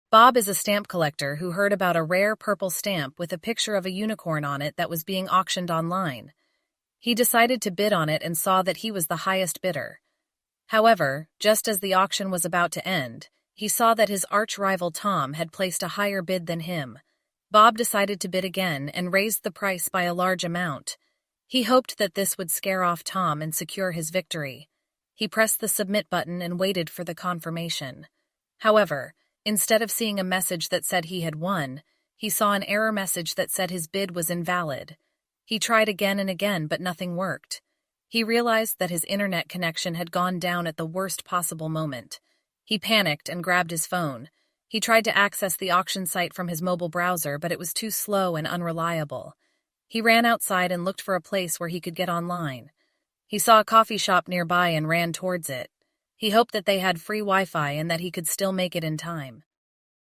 Bob is a stamp collector who heard about a rare purple stamp with a picture of a unicorn on it that was being auctioned online. He decided to bid on it and saw that he was the highest bidder. However, just as the auction was about to end, he saw that his arch-rival Tom had placed a higher bid than him. Bob decided to bid again and raised the price by a large amount. He hoped that this would scare off Tom and secure his victory. He pressed the submit button and waited for the confirmation. However, instead of seeing a message that said he had won, he saw an error message that said his bid was invalid. He tried again and again, but nothing worked. He realized that his internet connection had gone down at the worst possible moment. He panicked and grabbed his phone. He tried to access the auction site from his mobile browser, but it was too slow and unreliable. He ran outside and looked for a place where he could get online. He saw a coffee shop nearby and ran towards it. He hoped that they had free Wi-Fi and that he could still make it in time.